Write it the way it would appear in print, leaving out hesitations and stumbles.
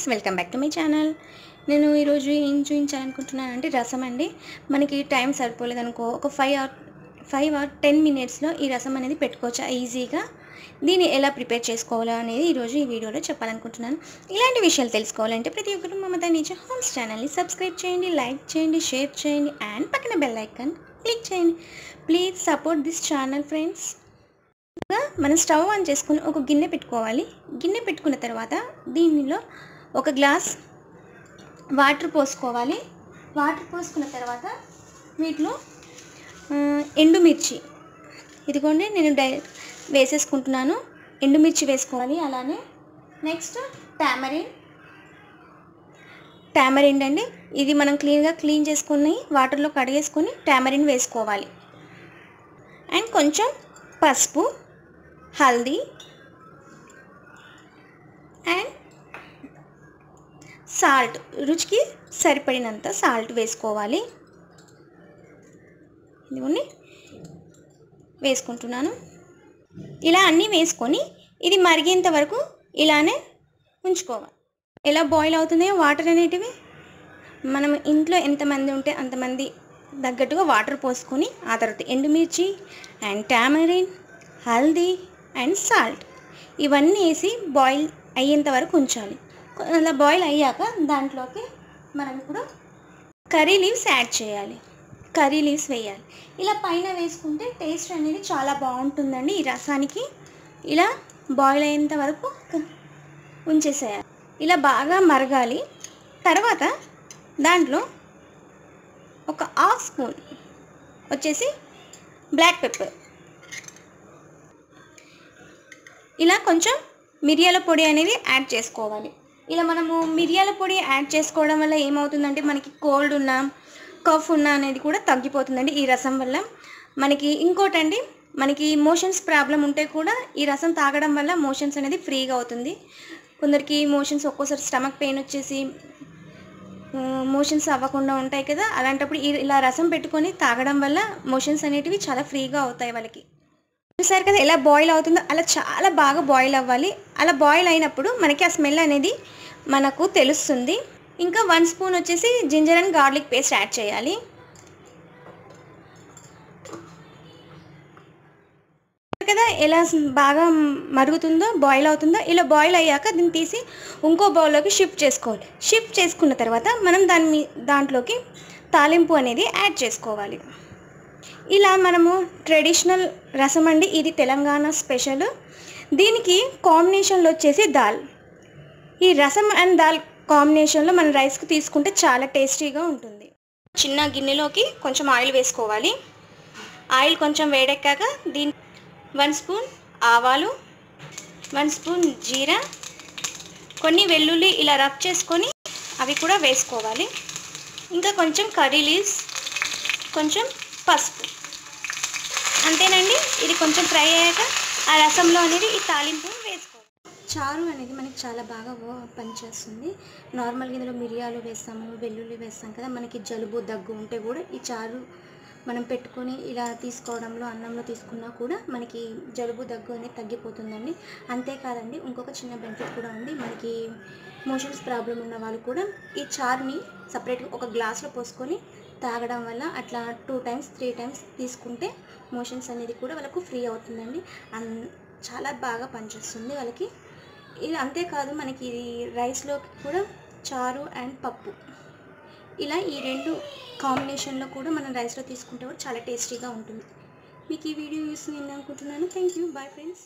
Friends, welcome back to my channel. నేను ఈరోజు ఏం చూపించాలనుకుంటున్నానంటే రసం అండి. మనకి టైం సరిపోలేదనుకో ఒక 5 or 10 మినిట్స్లో ఈ రసం అనేది పెట్టుకోవచ్చు ఈజీగా. దీన్ని ఎలా ప్రిపేర్ చేసుకోవాలో అనేది ఈరోజు ఈ వీడియోలో చెప్పాలనుకుంటున్నాను. ఇలాంటి విషయాలు తెలుసుకోవాలంటే ప్రతి ఒక్కరు మమతానేచురహోమ్స్ ఛానల్ని సబ్స్క్రైబ్ చేయండి, లైక్ చేయండి, షేర్ చేయండి అండ్ పక్కన బెల్ ఐకాన్ క్లిక్ చేయండి. Please support this channel friends. మనం స్టవ్ ఆన్ చేసుకుని ఒక గిన్నె పెట్టుకోవాలి. గిన్నె పెట్టుకున్న తర్వాత దీనిలో ఒక గ్లాస్ వాటర్ పోసుకోవాలి. వాటర్ పోసుకున్న తర్వాత వీటిలో ఎండుమిర్చి, ఇదిగోండి నేను వేసేసుకుంటున్నాను. ఎండుమిర్చి వేసుకోవాలి. అలానే నెక్స్ట్ టామరిండ్ అండి. ఇది మనం క్లీన్ చేసుకుని వాటర్లో కడిగేసుకొని టామరిండ్ వేసుకోవాలి. అండ్ కొంచెం పసుపు, హల్దీ అండ్ సాల్ట్, రుచికి సరిపడినంత సాల్ట్ వేసుకోవాలి. ఇదిగోండి వేసుకుంటున్నాను. ఇలా అన్నీ వేసుకొని ఇది మరిగేంత వరకు ఇలానే ఉంచుకోవాలి. ఎలా బాయిల్ అవుతున్నాయో వాటర్ అనేటివి మనం ఇంట్లో ఎంతమంది ఉంటే అంతమంది తగ్గట్టుగా వాటర్ పోసుకొని ఆ తర్వాత ఎండుమిర్చి and tamarind, haldi and salt ఇవన్నీ వేసి బాయిల్ అయ్యేంత వరకు ఉంచాలి. అలా బాయిల్ అయ్యాక దాంట్లోకి మనం ఇప్పుడు కర్రీ లీవ్స్ యాడ్ చేయాలి. కర్రీ లీవ్స్ వేయాలి. ఇలా పైన వేసుకుంటే టేస్ట్ అనేది చాలా బాగుంటుందండి ఈ రసానికి. ఇలా బాయిల్ అయ్యేంత వరకు ఉంచేసేయాలి. ఇలా బాగా మరగాలి. తర్వాత దాంట్లో ఒక హాఫ్ స్పూన్ వచ్చేసి బ్లాక్ పెప్పర్, ఇలా కొంచెం మిరియాల పొడి అనేది యాడ్ చేసుకోవాలి. ఇలా మనము మిరియాల పొడి యాడ్ చేసుకోవడం వల్ల ఏమవుతుందంటే మనకి కోల్డ్ ఉన్నా కఫ్ ఉన్నా అనేది కూడా తగ్గిపోతుందండి ఈ రసం వల్ల. మనకి ఇంకోటండి, మనకి మోషన్స్ ప్రాబ్లం ఉంటే కూడా ఈ రసం తాగడం వల్ల మోషన్స్ అనేది ఫ్రీగా అవుతుంది. కొందరికి మోషన్స్ ఒక్కోసారి స్టమక్ పెయిన్ వచ్చేసి మోషన్స్ అవ్వకుండా ఉంటాయి కదా, అలాంటప్పుడు ఇలా రసం పెట్టుకొని తాగడం వల్ల మోషన్స్ అనేటివి చాలా ఫ్రీగా అవుతాయి వాళ్ళకి. చూసారు కదా ఎలా బాయిల్ అవుతుందో, అలా చాలా బాగా బాయిల్ అవ్వాలి. అలా బాయిల్ అయినప్పుడు మనకి ఆ స్మెల్ అనేది మనకు తెలుస్తుంది. ఇంకా 1 స్పూన్ వచ్చేసి ginger and garlic paste add చేయాలి. కదా ఎలా బాగా మరుగుతుందో, బాయిల్ అవుతుందో. ఇలా బాయిల్ అయ్యాక దీన్ని తీసి ఇంకో బౌల్లోకి షిఫ్ట్ చేసుకోవాలి. షిఫ్ట్ చేసుకున్న తర్వాత మనం దాంట్లోకి తాలింపు అనేది యాడ్ చేసుకోవాలి. ఇలా మనము ట్రెడిషనల్ రసం అండి, ఇది తెలంగాణ స్పెషల్. దీనికి కాంబినేషన్లో వచ్చేసి దాల్. ఈ రసం అండ్ దాల్ కాంబినేషన్లో మనం రైస్కి తీసుకుంటే చాలా టేస్టీగా ఉంటుంది. చిన్న గిన్నెలోకి కొంచెం ఆయిల్ వేసుకోవాలి. ఆయిల్ కొంచెం వేడెక్కాక 1 స్పూన్ ఆవాలు, 1 స్పూన్ జీరా, కొన్ని వెల్లుల్లి ఇలా రబ్ చేసుకొని అవి కూడా వేసుకోవాలి. ఇంకా కొంచెం కర్రీ లీవ్స్, కొంచెం పసుపు, అంతేనండి. ఇది కొంచెం ఫ్రై అయ్యాక ఆ రసంలో అనేది ఈ తాలింపు వేసుకోవాలి. చారు అనేది మనకి చాలా బాగా పనిచేస్తుంది. నార్మల్గా ఇందులో మిరియాలు వేస్తాము, వెల్లుల్లి వేస్తాం కదా, మనకి జలుబు దగ్గు ఉంటే కూడా ఈ చారు మనం పెట్టుకొని ఇలా తీసుకోవడంలో అన్నంలో తీసుకున్నా కూడా మనకి జలుబు దగ్గు అనేది తగ్గిపోతుందండి. అంతేకాదండి, ఇంకొక చిన్న బెనిఫిట్ కూడా ఉంది. మనకి మోషన్స్ ప్రాబ్లం ఉన్న వాళ్ళు కూడా ఈ చారుని సపరేట్గా ఒక గ్లాస్లో పోసుకొని తాగడం వల్ల అట్లా 2 times 3 times తీసుకుంటే మోషన్స్ అనేది కూడా వాళ్ళకు ఫ్రీ అవుతుందండి. చాలా బాగా పనిచేస్తుంది వాళ్ళకి. ఇది అంతేకాదు, మనకి రైస్లోకి కూడా చారు అండ్ పప్పు, ఇలా ఈ 2 కాంబినేషన్లో కూడా మనం రైస్లో తీసుకుంటే కూడా చాలా టేస్టీగా ఉంటుంది. మీకు ఈ వీడియో యూస్ నేను అనుకుంటున్నాను. Thank you. Bye friends.